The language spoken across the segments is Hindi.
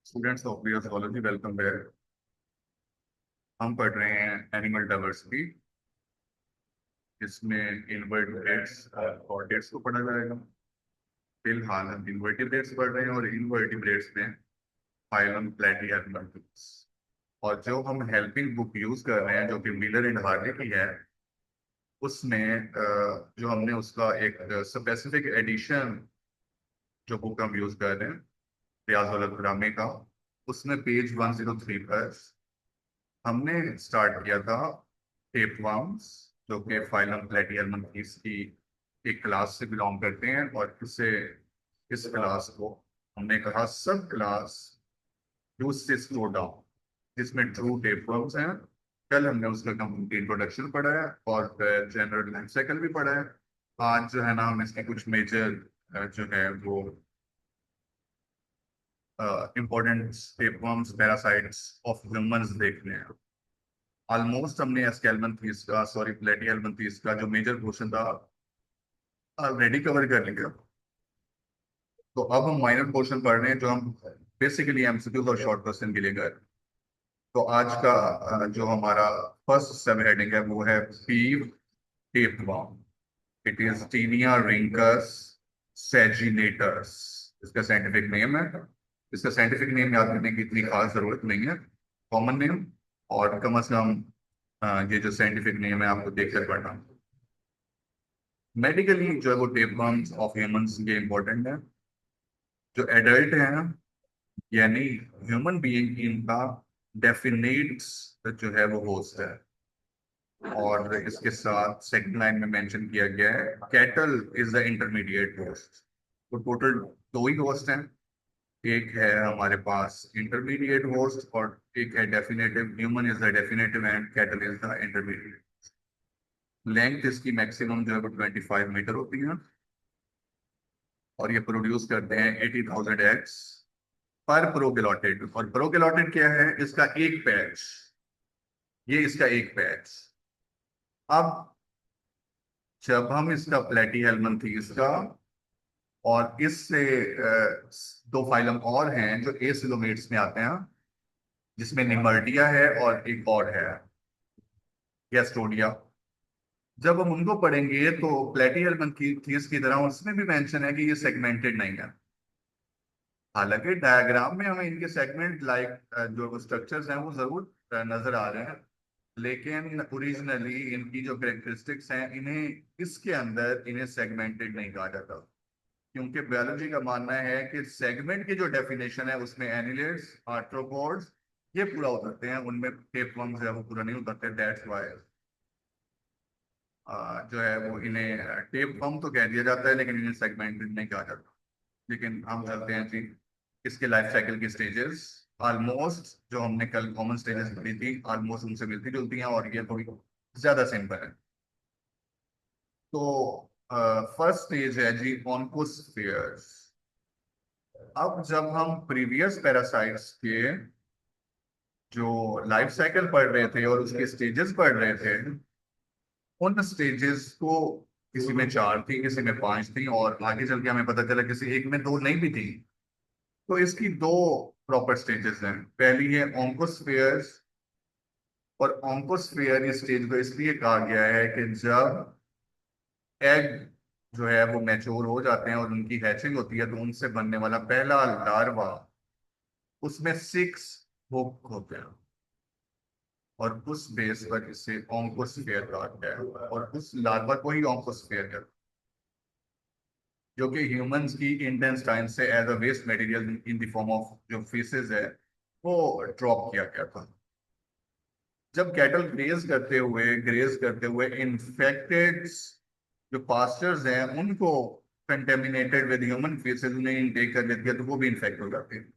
Students of biology welcome back. हम पढ़ रहे हैं एनिमल डाइवर्सिटी। इसमें इनवर्टेब्रेट्स कॉर्डेट्स को पढ़ा जाएगा। फिलहाल हम इनवर्टेब्रेट्स पढ़ रहे हैं और इनवर्टेब्रेट्स में फाइलम प्लेटिहेल्मिन्थस। और जो हम हेल्पिंग बुक यूज कर रहे हैं जो कि व्हीलर एंड हार्डी की है, उसमें जो हमने उसका एक स्पेसिफिक एडिशन जो बुक हम यूज कर रहे हैं रियाजुल अकरामी का, उसमें पेज 103 पर हमने स्टार्ट किया था टेपवर्म्स, जो कि फाइलम प्लेटिहेल्मिन्थस की एक क्लास से बिलोंग करते हैं। और इस क्लास को हमने कहा सब क्लास टू से स्लो डाउन, जिसमें ट्रू टेपवर्म्स हैं। कल हमने उसका कंप्लीट इंट्रोडक्शन पढ़ा है और जनरल लाइफ साइकिल भी पढ़ा है। आज जो है ना, हम इसके कुछ मेजर जो है वो important tapeworms parasites of humans देखने हैं। ऑलमोस्ट हमने एस्केल्मंथीस का, सॉरी, प्लेटिहेल्मिन्थस का जो मेजर पोर्शन था ऑलरेडी कवर कर लिया। तो अब हम माइनर पोर्शन पढ़ रहे हैं जो हम बेसिकली एमसीक्यूज और शॉर्ट क्वेश्चन के लिए कर। तो आज का जो हमारा फर्स्ट सब हेडिंग है वो है पीव टेपवर्म। इट इज टीनिया रिंकस सेजिनेटर्स, इसका साइंटिफिक नेम है। इसका साइंटिफिक नेम याद करने की इतनी खास जरूरत नहीं है, कॉमन नेम। और कम से कम ये जो साइंटिफिक नेम है आपको देखकर पढ़ना। मेडिकली जो है वो टेपवर्म्स ऑफ ह्यूमंस ये इंपॉर्टेंट है। जो एडल्ट हैं, यानी ह्यूमन बीइंग, इनका डेफिनेट जो है वो होस्ट है। और इसके साथ सेकंड लाइन में मेंशन किया गया है cattle is the intermediate host. तो टोटल दो ही होस्ट हैं। एक है हमारे पास इंटरमीडिएट होस्ट और एक है definitive. Human is the definitive and cattle is the intermediate. Length इसकी मैक्सिमम जो है वो 25 मीटर होती है और ये प्रोड्यूस करते हैं 80,000 एग्स पर प्रोकेलोटेड। और प्रोकेलोटेड क्या है? इसका एक पैच, ये इसका एक पैच। अब जब हम इसका प्लेटिहेल्मिन्थस का और इससे दो फाइलम और हैं जो एसिलोमेट्स में आते हैं, जिसमें निमर्टिया है और एक और है गैस्ट्रोडिया। जब हम उनको पढ़ेंगे तो प्लेटिहेल्मिन्थस की तरह उसमें भी मेंशन है कि ये सेगमेंटेड नहीं है। हालांकि डायग्राम में हमें इनके सेगमेंट लाइक जो स्ट्रक्चर्स हैं वो जरूर नजर आ रहे हैं, लेकिन ओरिजिनली इनकी जो करेक्टरिस्टिक्स हैं इन्हें इसके अंदर इन्हें सेगमेंटेड नहीं कहा जाता। क्योंकि बायोलॉजी का मानना है कि सेगमेंट की जो डेफिनेशन है उसमें एनिलेट्स, आर्थ्रोपोड्स ये पूरा उतरते हैं, उनमें टेपवर्म्स है वो पूरा नहीं उतरते। दैट्स व्हाई जो है वो इन्हें टेपवर्म तो कह दिया जाता है लेकिन इन्हें सेगमेंटेड नहीं कहा जाता। लेकिन हम चलते हैं जी इसके लाइफ साइकिल की स्टेजेस। ऑलमोस्ट जो हमने कल कॉमन स्टेजेस पढ़ी थी ऑलमोस्ट उनसे मिलती जुलती हैं और ये थोड़ी ज्यादा सिंपल है। तो फर्स्ट स्टेज है जी ऑन्कोस्फेयर्स। अब जब हम प्रीवियस पैरासाइट्स के जो लाइफ साइकिल पढ़ रहे थे और उसके स्टेजेस पढ़ रहे थे, उन स्टेजेस को किसी में चार थी, किसी में पांच थी और आगे चल के हमें पता चला किसी एक में दो नहीं भी थी। तो इसकी दो प्रॉपर स्टेजेस हैं। पहली है ऑन्कोस्फेयर्स। और ऑन्कोस्फेयर स्टेज को इसलिए कहा गया है कि जब एग जो है वो मैच्योर हो जाते हैं और उनकी हैचिंग होती है तो उनसे बनने वाला पहला लार्वा, उसमें सिक्स हुक होते हैं और उस बेस पर इसे ऑन्कोस्फेयर कहा गया है और उस लार्वा को ही ऑन्कोस्फेयर कहते हैं, जो कि ह्यूमंस की इंटेस्टाइन से as a waste material in the form of जो फीसेस है वो ड्रॉप किया गया था। जब कैटल ग्रेज करते हुए इन्फेक्टेड जो पास्चर्स हैं उनको कंटेमिनेटेड विद ह्यूमन फीसेस उन्हें इनटेक कर लेती है तो वो भी इन्फेक्ट हो जाते हैं।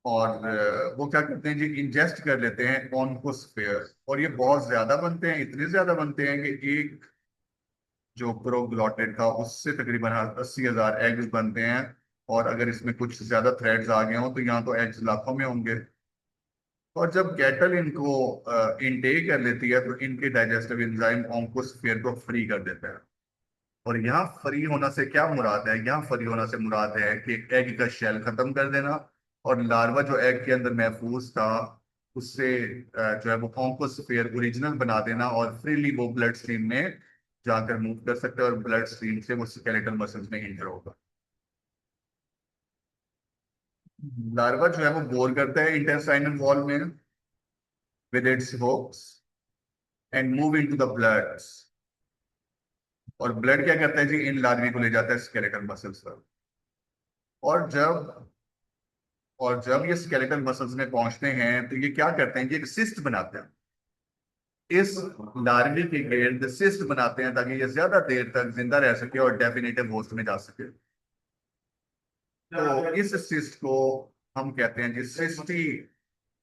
और वो क्या करते हैं जी, इंजेस्ट कर लेते हैं ऑन्कोस्फेयर। और ये बहुत ज्यादा बनते हैं, इतने ज्यादा बनते हैं कि एक जो प्रोग्लॉटिड था उससे तकरीबन 80,000 एग्स बनते हैं। और अगर इसमें कुछ ज्यादा थ्रेड्स आ गए हों तो यहाँ तो एग्स लाखों में होंगे। और जब कैटल इनको इनटेक कर लेती है तो इनके डाइजेस्टिव एंजाइम ऑन्कोस्फेयर को फ्री कर देते हैं। और यहाँ फ्री होना से क्या मुराद है? यहाँ फ्री होना से मुराद है कि एग का शेल खत्म कर देना और लार्वा जो एग के अंदर महफूज था उससे जो है वो ऑन्कोस्फीयर ओरिजिनल बना देना और फ्रीली वो ब्लड स्ट्रीम में जाकर मूव कर सकता है और ब्लड स्ट्रीम से वो स्केलेटल मसल्स में एंटर होगा। लार्वा जो है वो बोर करता है इंटेस्टाइनल वॉल में with its hopes and move into the blood. और ब्लड क्या करता है जी, इन लार्वी को ले जाता है स्केलेटल मसल्स पर। और जब जब ये स्केलेटल मसल्स में पहुंचते हैं तो ये क्या करते हैं, ये एक सिस्ट बनाते हैं। इस लार्वी के गिर्द सिस्ट बनाते हैं ताकि ये ज्यादा देर तक जिंदा रह सके और डेफिनेटिव होस्ट में जा सके। तो इस सिस्ट को हम कहते हैं जी सिस्टी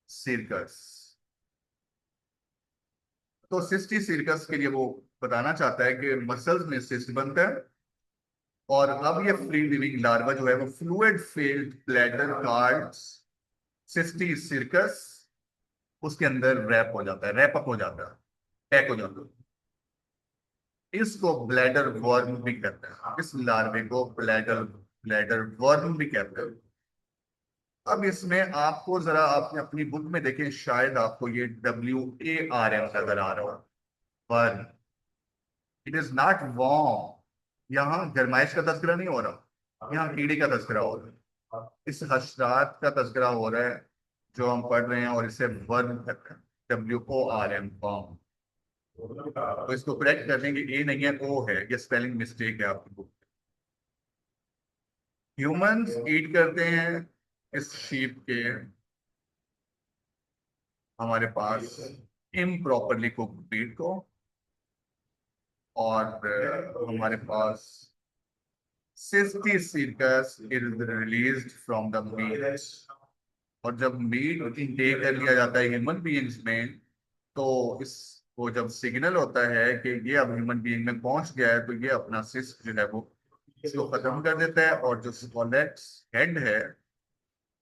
सिरकस। तो सिस्टी सिरकस के लिए वो बताना चाहता है कि मसल्स में सिस्ट बनता है और अब ये फ्री लिविंग लार्वा जो है वो fluid filled bladder called cysticercus उसके अंदर रैप हो जाता है, रैप अप हो जाता है, पैक हो जाता है। इसको ब्लैडर वर्म भी कहते हैं, इस लार्वे को ब्लैडर ब्लैडर वर्म भी कहते हैं। अब इसमें आपको जरा आपने अपनी बुक में देखें, शायद आपको ये WARM नजर आ रहा हो, worm. It is not warm. यहाँ गर्माइश का तस्करा नहीं हो रहा, यहाँ कीड़े का तस्करा हो रहा है, इस हशरात का तस्करा हो रहा है जो हम पढ़ रहे हैं और इसे वर्म कहते हैं, WORM वर्म। तो इसको करेक्ट करने की ए नहीं है, ओ है, ये स्पेलिंग मिस्टेक है आपकी बुक। ह्यूमंस ईट करते हैं इस शीप के, हमारे पास इम्प्रॉपरली कुक्ड मीट को, और हमारे पास cysticercus is released from the meat. और जब मीट इनटेक कर लिया जाता है ह्यूमन बीइंग्स में, तो इसको जब सिग्नल होता है कि ये अब ह्यूमन बीइंग में पहुंच गया है, तो ये अपना सिस्ट जो है वो इसको खत्म कर देता है और जो स्मॉलेस्ट हेड है,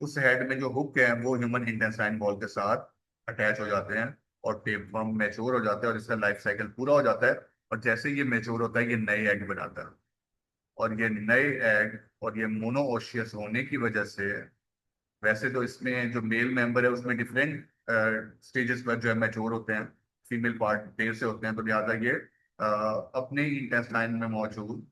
उस हेड में जो हुक है वो ह्यूमन इंटेस्टाइन वॉल के साथ अटैच हो जाते हैं और टेपवर्म मैच्योर हो जाता है और इसका लाइफ साइकिल पूरा हो जाता है। और जैसे ये मैच्योर होता है ये नए एग बनाता है, और ये नए एग और ये मोनोओशियस होने की वजह से, वैसे तो इसमें जो मेल मेंबर है उसमें डिफरेंट स्टेजेस पर जो है मैच्योर होते हैं, फीमेल पार्ट देर से होते हैं, तो लिहाजा ये अपने ही इंटेस्टाइन में मौजूद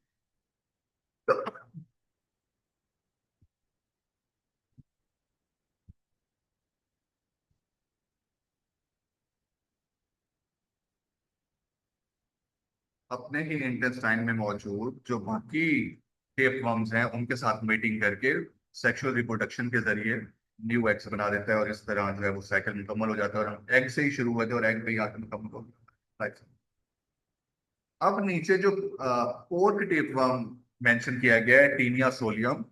अपने ही इंटेस्टाइन में मौजूद जो बाकी टेपवर्म्स हैं उनके साथ मीटिंग करके सेक्सुअल रिप्रोडक्शन के जरिए न्यू एग्स बना देता है और इस तरह जो है वो साइकिल मुकम्मल हो जाता है और एग से ही शुरू हुआ था और एग पे ही आकर मुकम्मल हो जाता है। अब नीचे जो पोर्क टेपवर्म मेंशन किया गया है, टीनिया सोलियम।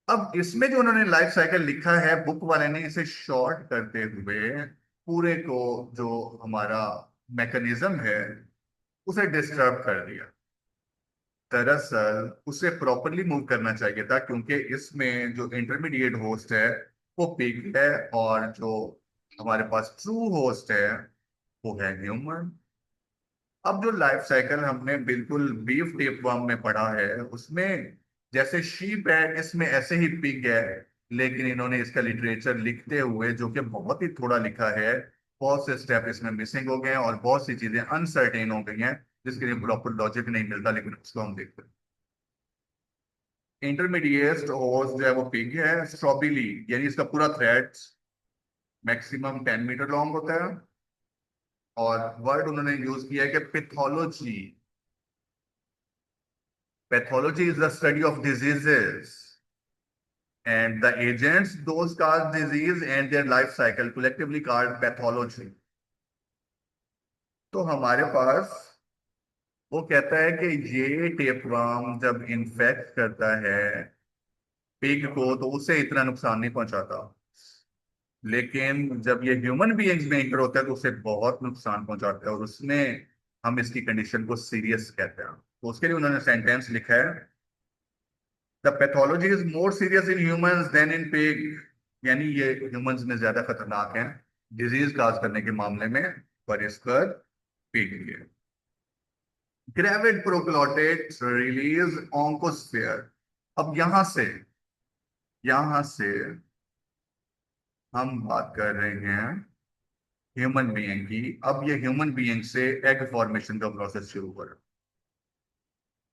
अब इसमें जो उन्होंने लाइफ साइकिल लिखा है बुक वाले ने इसे शॉर्ट करते हुए पूरे को जो हमारा मैकेनिज्म है उसे डिस्टर्ब कर दिया। दरअसल उसे प्रॉपरली मूव करना चाहिए था क्योंकि इसमें जो इंटरमीडिएट होस्ट है वो पिग है और जो हमारे पास ट्रू होस्ट है वो है ह्यूमन। अब जो लाइफ साइकिल हमने बिल्कुल बीफ टेपवर्म में पढ़ा है उसमें जैसे शीप है इसमें ऐसे ही पिग है, लेकिन इन्होंने इसका लिटरेचर लिखते हुए जो कि बहुत ही थोड़ा लिखा है, बहुत से स्टेप इसमें मिसिंग हो गए हैं और बहुत सी चीजें अनसर्टेन हो गई हैं जिसके लिए प्रॉपर लॉजिक नहीं मिलता, लेकिन उसको हम देखते हैं। इंटरमीडिएट होस्ट जो है वो पिग है, स्ट्रॉबेरी यानी इसका पूरा थ्रेड मैक्सिमम 10 मीटर लॉन्ग होता है। और वर्ड उन्होंने यूज किया है कि pathology, pathology is the study of diseases and the agents those cause disease and their life cycle collectively called pathology। तो हमारे पास वो कहता है कि ये टेपवर्म जब इन्फेक्ट करता है पिग को तो उसे इतना नुकसान नहीं पहुंचाता, लेकिन जब ये ह्यूमन बीइंग्स में इंटर होता है तो उसे बहुत नुकसान पहुंचाता है और उसमें हम इसकी कंडीशन को सीरियस कहते हैं। तो उसके लिए उन्होंने सेंटेंस लिखा है, the pathology is more serious in humans than in pig. यानी ये ह्यूमंस में ज्यादा खतरनाक है डिजीज काज करने के मामले में, पर इस पर पिग है। Gravid proglottid release oncosphere. अब यहां से यहां से हम बात कर रहे हैं ह्यूमन बीइंग की। अब ये ह्यूमन बीइंग से एग फॉर्मेशन का प्रोसेस शुरू हो रहा है।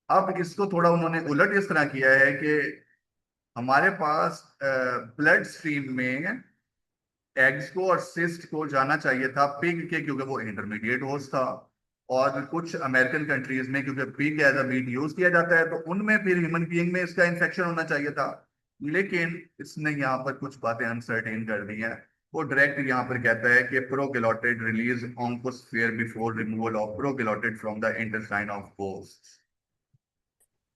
अब इसको थोड़ा उन्होंने उलट इस तरह किया है कि हमारे पास ब्लड स्ट्रीम में एग्स को और सिस्ट को जाना चाहिए था पिग के, क्योंकि वो इंटरमीडिएट होस्ट था। और कुछ अमेरिकन कंट्रीज में क्योंकि pig as a meat use किया जाता है, तो उनमें फिर ह्यूमन बीइंग में इसका इन्फेक्शन होना चाहिए था। लेकिन इसने यहाँ पर कुछ बातें अनसर्टेन कर दी हैं। वो डायरेक्ट यहाँ पर कहता है कि proglottid release oncosphere before removal of proglottid from the intestine of host.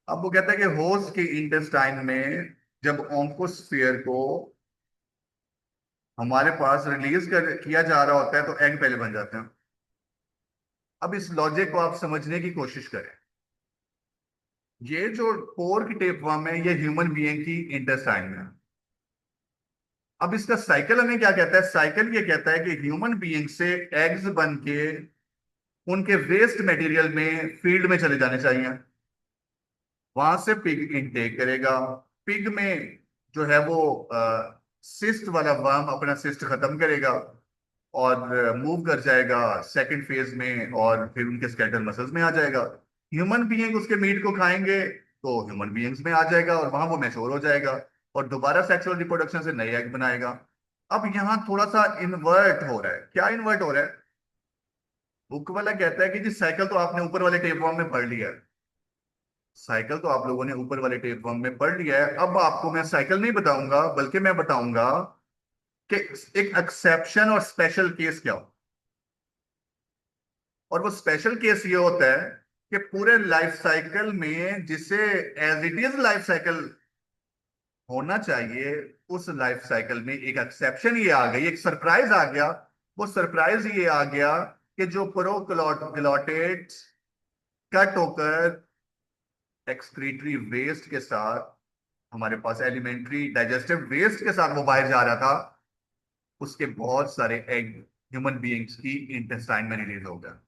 अब वो कहता है कि होस्ट के इंटेस्टाइन में जब ऑन्कोस्फेयर को हमारे पास रिलीज कर किया जा रहा होता है तो एग पहले बन जाते हैं। अब इस लॉजिक को आप समझने की कोशिश करें। ये जो पोर्क टेपवर्म है ये ह्यूमन बीइंग की इंटेस्टाइन में है। अब इसका साइकिल हमें क्या कहता है? साइकिल ये कहता है कि ह्यूमन बीइंग से एग्स बन के उनके वेस्ट मटेरियल में फील्ड में चले जाने चाहिए। वहां से पिग इनटेक करेगा। पिग में जो है वो सिस्ट वाला वर्म अपना सिस्ट खत्म करेगा और मूव कर जाएगा सेकंड फेज में, और फिर उनके स्केलेटल मसल्स में आ जाएगा। ह्यूमन बीइंग उसके मीट को खाएंगे तो ह्यूमन बीइंग्स में आ जाएगा और वहां वो मैच्योर हो जाएगा और दोबारा सेक्सुअल रिप्रोडक्शन से नए एग बनाएगा। अब यहाँ थोड़ा सा इन्वर्ट हो रहा है। क्या इन्वर्ट हो रहा है? बुक वाला कहता है कि जी साइकिल तो आपने ऊपर वाले टेप फॉर्म में पढ़ लिया है। साइकिल तो आप लोगों ने ऊपर वाले टेप फॉर्म में पढ़ लिया है। अब आपको मैं साइकिल नहीं बताऊंगा, बल्कि मैं बताऊंगा कि एक एक्सेप्शन और स्पेशल केस क्या हो। और वो स्पेशल केस ये होता है कि पूरे लाइफ साइकिल में जिसे as it is life cycle होना चाहिए, उस लाइफ साइकिल में एक एक्सेप्शन ये आ गई, एक सरप्राइज आ गया। वो सरप्राइज ये आ गया कि जो प्रोक्लोटेड कट होकर एक्सक्रीटरी वेस्ट के साथ हमारे पास एलिमेंट्री डाइजेस्टिव वेस्ट के साथ वो बाहर जा रहा था, उसके बहुत सारे एग ह्यूमन बीइंग्स की इंटेस्टाइन में रिलीज हो गया।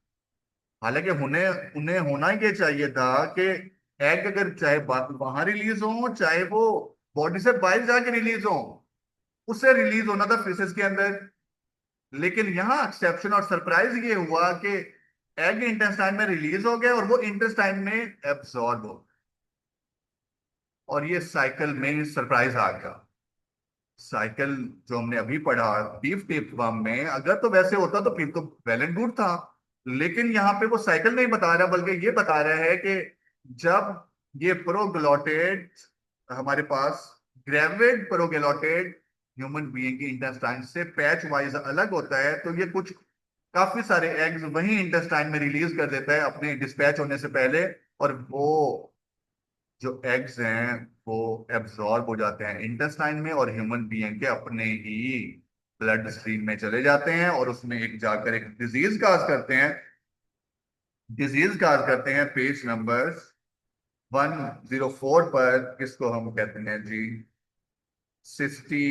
हालांकि उन्हें उन्हें होना ये चाहिए था कि एग अगर चाहे वहां रिलीज हो चाहे वो बॉडी से बाहर जाके रिलीज हो, उसे रिलीज होना था फिशेस के अंदर। लेकिन यहाँ एक्सेप्शन और सरप्राइज ये हुआ कि एग इंटेस्टाइन में रिलीज हो गए और वो इंटेस्टाइन में एब्सॉर्ब हो गए। और ये साइकिल में सरप्राइज आ गया। साइकिल जो हमने अभी पढ़ा बीफ टेपवर्म में, अगर तो वैसे होता तो फिर तो वेल एंड गुड था। लेकिन यहाँ पे वो साइकिल नहीं बता रहा, बल्कि ये बता रहा है कि जब ये प्रोग्लोटेड हमारे पास ग्रेविड प्रोग्लोटेड ह्यूमन बीइंग की इंटेस्टाइन से पैच वाइज अलग होता है, तो ये कुछ काफी सारे एग्स वही इंटेस्टाइन में रिलीज कर देता है अपने डिस्पैच होने से पहले। और वो जो एग्स हैं वो एब्जॉर्ब हो जाते हैं इंटेस्टाइन में और ह्यूमन बीइंग के अपने ही ब्लड स्ट्रीम में चले जाते हैं और उसमें एक जाकर एक डिजीज काज करते हैं। डिजीज काज करते हैं पेज नंबर 104 पर। इसको हम कहते हैं जी सिस्टी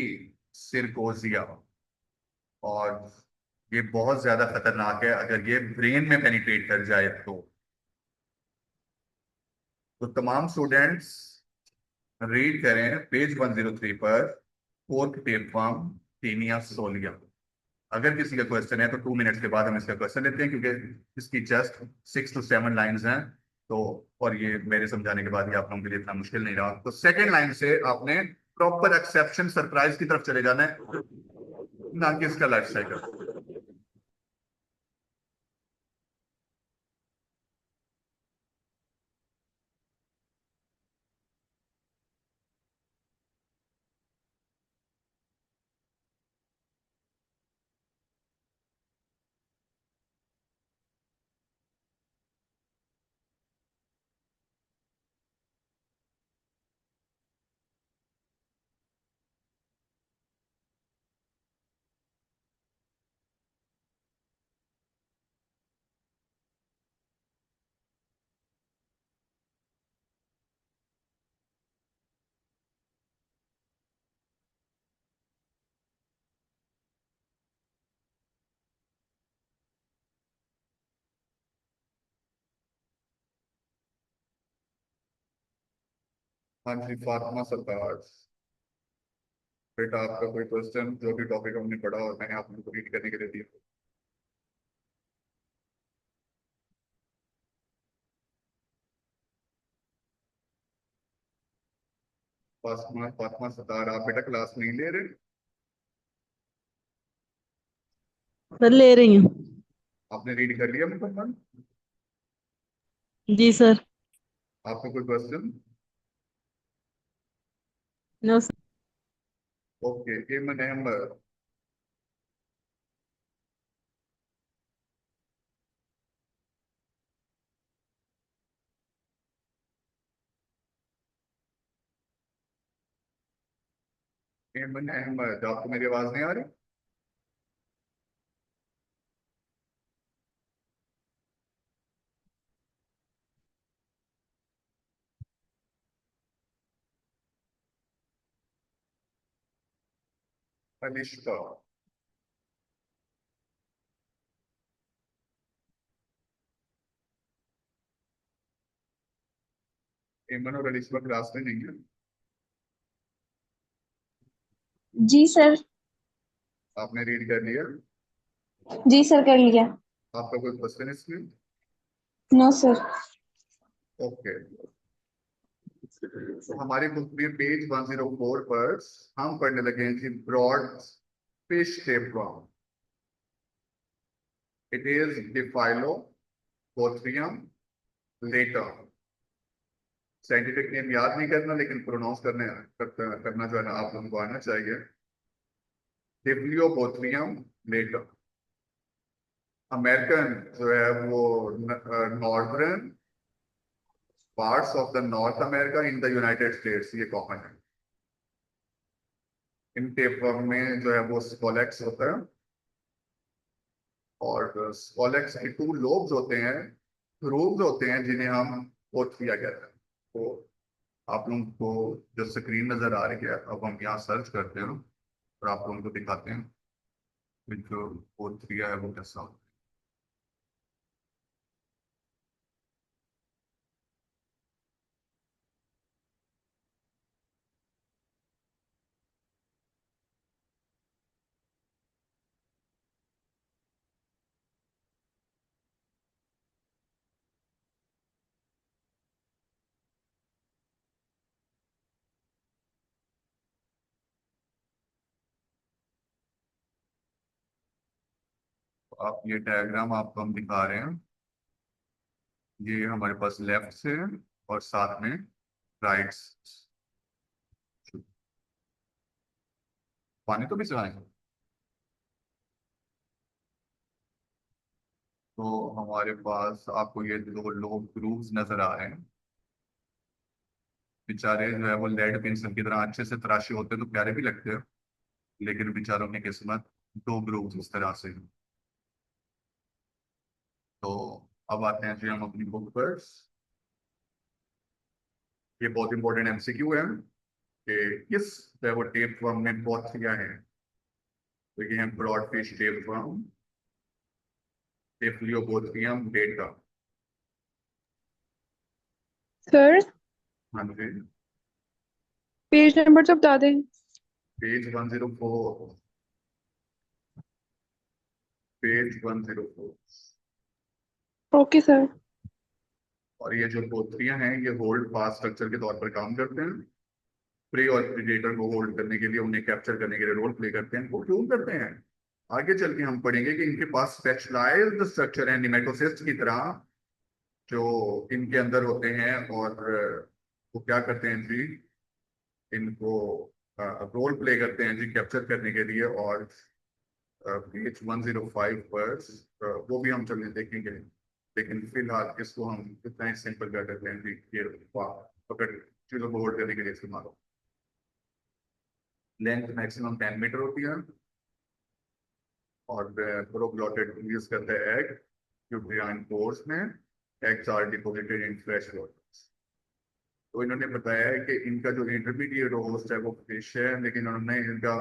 सिरकोजिया। और ये बहुत ज्यादा खतरनाक है अगर ये ब्रेन में पेनिट्रेट कर जाए तो तमाम स्टूडेंट्स रीड करें पेज 103 पर फोर्थ टेप फॉर्म टीनिया सोलिया। अगर किसी का क्वेश्चन है तो 2 मिनट्स के बाद हम इसका क्वेश्चन लेते हैं, क्योंकि इसकी जस्ट 6 to 7 लाइंस हैं। तो और ये मेरे समझाने के बाद ये आप लोगों के लिए इतना मुश्किल नहीं रहा। तो सेकेंड लाइन से आपने प्रॉपर एक्सेप्शन सरप्राइज की तरफ चले जाना है, ना कि इसका लाइफ साइकिल। 1 फातिमा सरताज। बेटा आपका कोई क्वेश्चन जो भी टॉपिक हमने पढ़ा और मैंने आप लोगों को रीड करने के लिए दिया? फातिमा फातिमा सतार, आप बेटा क्लास नहीं ले रहे? सर ले रही हूँ। आपने रीड कर लिया मुकम्मल? जी सर। आपका कोई क्वेश्चन? No sir. ओके, एमन अहमद, एमन अहमद, आपको मेरी आवाज नहीं आ रही? अनिश्का, एमन और अनिश्का क्लास में नहीं है? जी सर। आपने रीड कर लिया? जी सर कर लिया। आपका कोई क्वेश्चन इसमें? No sir. ओके, तो हमारी बुक में पेज 104 पर हम पढ़ने लगे हैं जी broad fish shape worm. It is Diphyllobothrium latum. Scientific name याद नहीं करना, लेकिन प्रोनाउंस करना जो है ना आप लोगों को आना चाहिए। डिप्लियोपोथ्रियम लेटर। अमेरिकन जो है वो northern parts of the north America in the United states, ये कॉमन है। इन टेपवर्म में जो है वो स्कोलेक्स होता है, और स्कोलेक्स के टू लोब्स होते हैं, रूब्स होते हैं, जिन्हें हम पोथ्रिया कहते हैं। तो आप लोगों को जो स्क्रीन नजर आ रही है, अब हम यहाँ सर्च करते हैं और आप लोगों को दिखाते हैं कि जो पोथ्रिया है वो कैसा होता है। तो आप ये डायग्राम आपको हम दिखा रहे हैं, ये हमारे पास लेफ्ट से है और साथ में राइट से। पानी तो भी चलाएं। तो हमारे पास आपको ये दो लोग ग्रूव्स नजर आ रहे हैं। बेचारे जो है वो लेड पेंसिल की तरह अच्छे से तराशे होते तो प्यारे भी लगते हैं, लेकिन बेचारों की किस्मत दो ग्रूव्स इस तरह से हैं। तो अब आते हैं जी हम अपनी बुक पर। ये बहुत इंपॉर्टेंट एमसीक्यू है कि किस टेप वर्म में पोथ्रिया है। तो ये है broad fish tapeworm, Diphyllobothrium डेटा। सर हाँ जी, पेज नंबर तो बता दें। Page 104, page 104। Okay sir. और ये जो पोथ्रियां हैं ये होल्ड फास्ट स्ट्रक्चर के तौर पर काम करते हैं। प्रे और प्रेडेटर को होल्ड करने के लिए, उन्हें कैप्चर करने के लिए रोल प्ले करते हैं। वो क्यों करते हैं आगे चल के हम पढ़ेंगे कि इनके पास स्पेशलाइज्ड स्ट्रक्चर है निमेटोसिस्ट की तरह, जो इनके अंदर होते हैं। और वो क्या करते हैं जी, इनको रोल प्ले करते हैं जी कैप्चर करने के लिए। और पेज 105 पर वो भी हम चलने देखेंगे, लेकिन फिलहाल इसको हम इतना ही सिंपल कर देते हैं जी। ये पकड़ चीजों को होल्ड करने के लिए इस्तेमाल हो। लेंथ मैक्सिमम 10 मीटर होती है, और प्रोग्लोटेड यूज करते हैं एग यूट्रिन पोर्स में। Eggs are deposited in fresh water. तो इन्होंने बताया है कि इनका जो इंटरमीडिएट होस्ट है वो फिश है, लेकिन उन्होंने इनका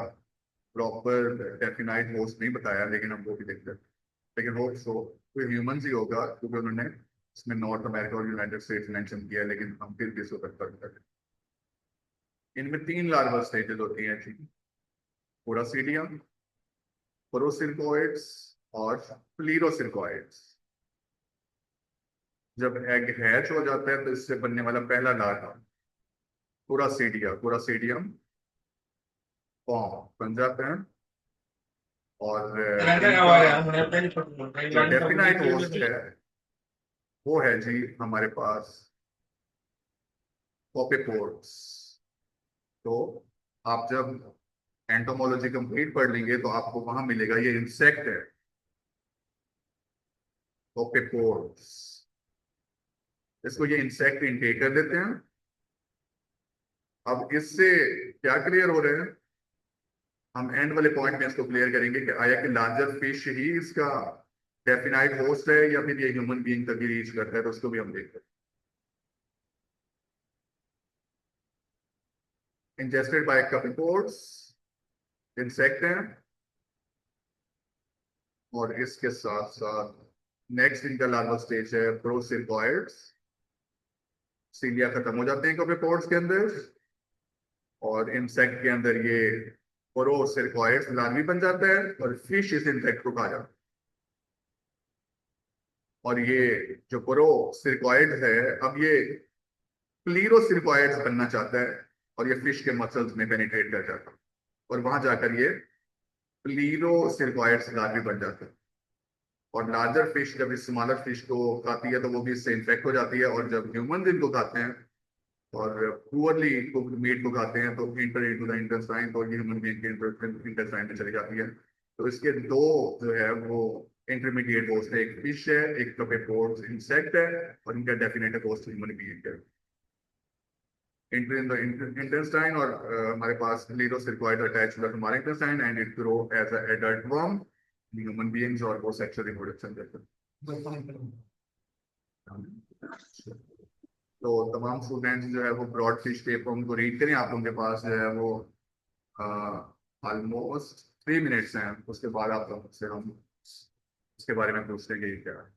प्रॉपर डेफिनाइट होस्ट नहीं बताया, लेकिन हम वो भी देखते हैं। लेकिन होप सो कोई ह्यूमन ही होगा, क्योंकि उन्होंने इसमें नॉर्थ अमेरिका और यूनाइटेड स्टेट्स मेंशन किया है, लेकिन हम फिर भी इसको कंफर्म करते हैं। इनमें तीन लार्वल स्टेजेस होती हैं ठीक। पोरासीडियम, पोरोसिरकोइड्स और प्लीरोसिरकोइड्स। जब एग हैच हो जाता है तो इससे बनने वाला पहला लार्वा पोरासीडियम फॉर्म बन जाता है। और इनका जो डेफिनाइट होस्ट है वो है जी हमारे पास कोपेपोड्स। तो आप जब एंटोमोलॉजी कंप्लीट पढ़ लेंगे तो आपको वहां मिलेगा ये इंसेक्ट है, कोपेपोड्स। इसको ये इंसेक्ट इनटेक कर देते हैं। अब इससे क्या क्लियर हो रहे हैं, हम एंड वाले पॉइंट में इसको क्लियर करेंगे कि आया कि लार्जर फिश ही इसका डेफिनाइट होस्ट है या फिर ये ह्यूमन बीइंग तक ही रीच करता है, तो उसको भी हम देखते हैं। इंजेस्टेड बाय कपिपोड्स, इंसेक्ट हैं। और इसके साथ साथ नेक्स्ट इनका लार्वा स्टेज है प्रोसिरकॉइड्स। सीलिया खत्म हो जाते हैं कपिपोड्स के अंदर और इंसेक्ट के अंदर ये पोरोसिरकॉइड्स लार्वी बन जाता है और फिश इस इंसेक्ट को खा जाता है। और ये जो पोरोसिरकॉइड है अब ये प्लीरोसिरकॉइड्स बनना चाहता है और ये फिश के मसल्स में पेनिट्रेट कर जाता है और वहां जाकर ये प्लीरोसिरकॉइड्स लार्वी बन जाते हैं। और लार्जर फिश जब इस स्मॉलर फिश को खाती है तो वो भी इससे इन्फेक्ट हो जाती है। और जब ह्यूमन इनको खाते हैं और पुअरली कुक्ड मीट को खाते हैं तो इंटर इनटू द इंटेस्टाइन, तो ये ह्यूमन बीइंग के इंटेस्टाइन में चली जाती है। तो इसके दो जो है वो इंटरमीडिएट होस्ट है, एक फिश है, एक कपेपोड्स इंसेक्ट है और इनका डेफिनेट होस्ट ह्यूमन बीइंग है। इंटर इन द इंटेस्टाइन और हमारे पास लीरोसिरकॉइड अटैच टू द हमारे intestine and it grow as a adult worm human beings और वो सेक्सुअल रिप्रोडक्शन करते हैं। तो तमाम स्टूडेंट्स जो है वो ब्रॉड फिश पेपर उनको रीड करें। आप लोगों के पास जो है वो ऑलमोस्ट 3 मिनट्स हैं, उसके बाद आप लोग से हम उसके बारे में पूछ लेंगे क्या है।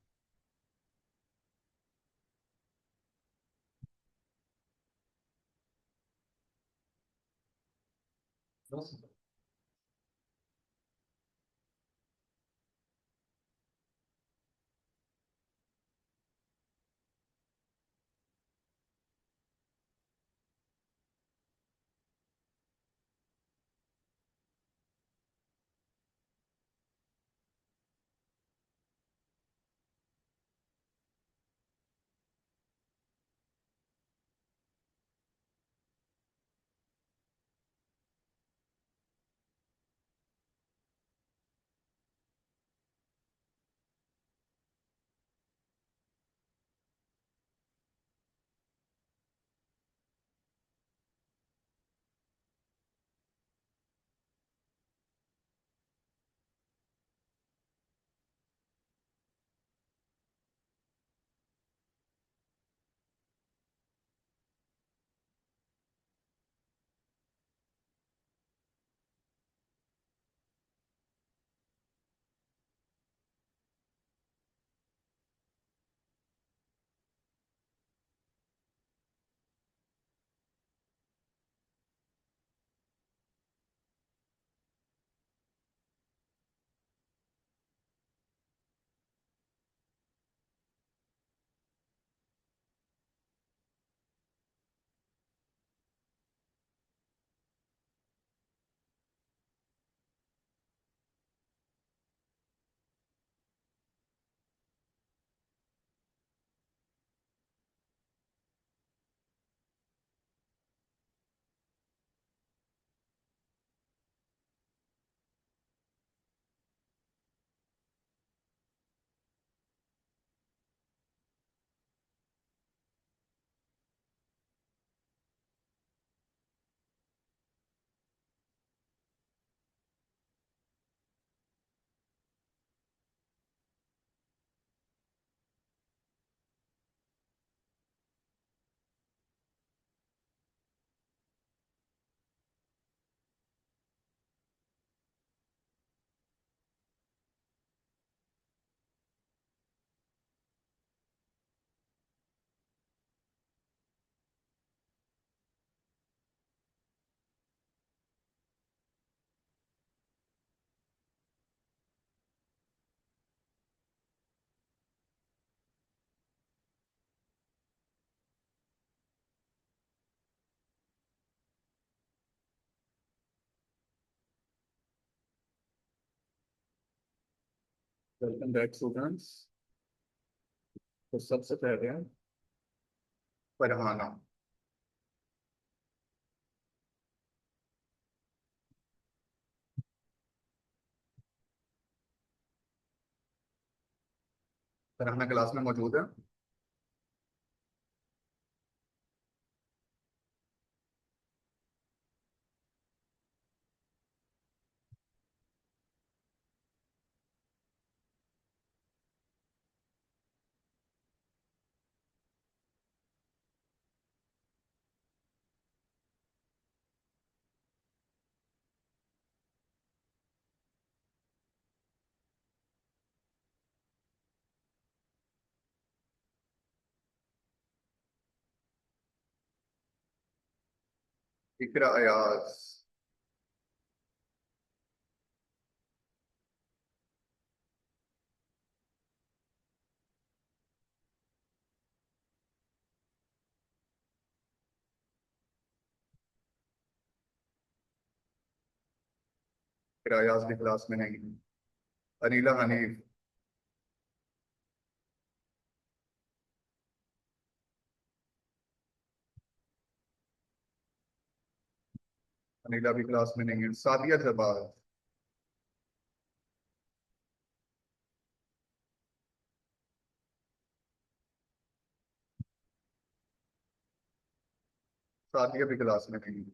Welcome back students. तो सबसे पहले फरहाना। फरहाना क्लास में मौजूद है? इकरा अयाज। इकरा अयाज भी क्लास में नहीं। अनीला हनीफ। अनीला भी क्लास में नहीं है। सादिया जबार। सादिया भी क्लास में नहीं है।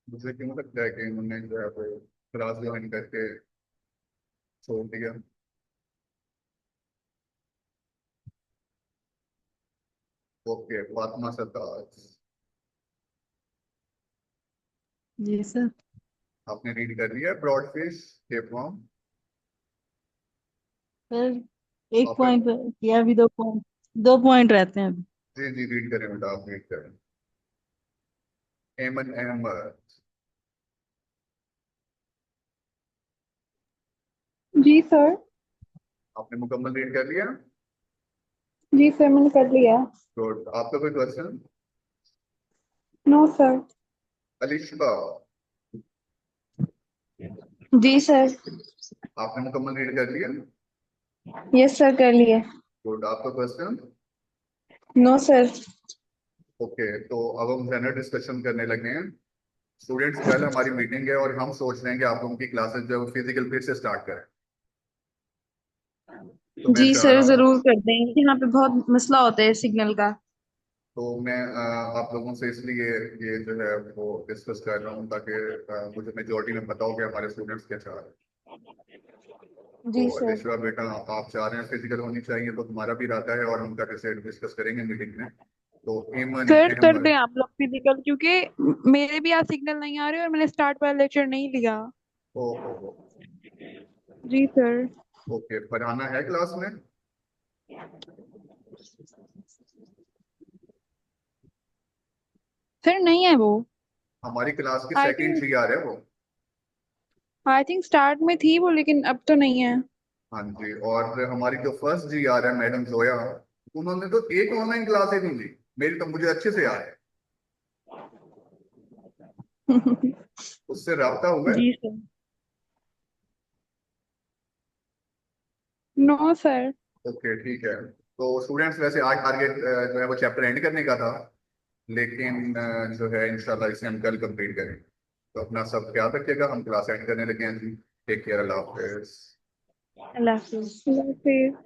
मुझे क्यों लगता है कि उन्होंने जो है वो क्लास ज्वाइन करके छोड़ दिया। ओके, फातिमा सरताज। जी सर। आपने रीड कर लिया broad fish tape form? Sir एक आप पॉइंट या भी 2 पॉइंट, 2 पॉइंट रहते हैं अभी। जी जी रीड करें बेटा, आप रीड करें। एमन अहमद। जी सर। आपने मुकम्मल रीड कर लिया? जी सर, मैंने कर लिया। गुड। आपका कोई क्वेश्चन? No sir. अलिशबा। जी सर। आपने मुकम्मल रीड कर लिया? यस सर, कर लिया। गुड। आपका क्वेश्चन? No sir. ओके, तो अब हम जनरल डिस्कशन करने लगे हैं। स्टूडेंट्स, कल हमारी मीटिंग है और हम सोच रहे हैं कि आप लोगों की क्लासेस जो फिजिकल फिर से स्टार्ट करें। तो मैं जी चाह सर, रहा हूँ, जरूर कर देंगे। यहाँ पे बहुत मसला होता है सिग्नल का। तो मैं आप लोगों से इसलिए ये जो है वो डिस्कस कर रहा हूँ ताकि मुझे मेजोरिटी में पता हो कि हमारे स्टूडेंट्स क्या चाह रहे हैं। तो जी सर। अलिशबा बेटा, आप चाह रहे हैं फिजिकल होनी चाहिए, तो हमारा भी इरादा है और हम कैसे डिस्कस करेंगे मीटिंग में। तो एमन सर कर दें अहमद। आप लोग फिजिकल, क्योंकि मेरे भी आज सिग्नल नहीं आ रहे और मैंने स्टार्ट वाला लेक्चर नहीं लिया। ओ। जी सर। ओके, फरहाना है क्लास में? सर नहीं है वो। हमारी क्लास की आई सेकंड थिंक जीआर है वो। स्टार्ट में थी वो, लेकिन अब तो नहीं है। हाँ जी, और हमारी जो फर्स्ट जीआर है मैडम जोया, उन्होंने तो एक ऑनलाइन क्लास ही नहीं ली। मेरी तो मुझे अच्छे से याद है। उससे रब्ता हुआ है? जी सर। No sir. ओके ठीक है। तो स्टूडेंट्स, वैसे आज टारगेट जो है वो चैप्टर एंड करने का था, लेकिन जो है इंशाल्लाह इसे हम कल कंप्लीट करें। तो अपना सब ख्याल रखिएगा, हम क्लास एंड करने लगे हैं जी। टेक केयर, अल्लाह हाफिज। अल्लाह हाफिज। अल्लाह हाफिज।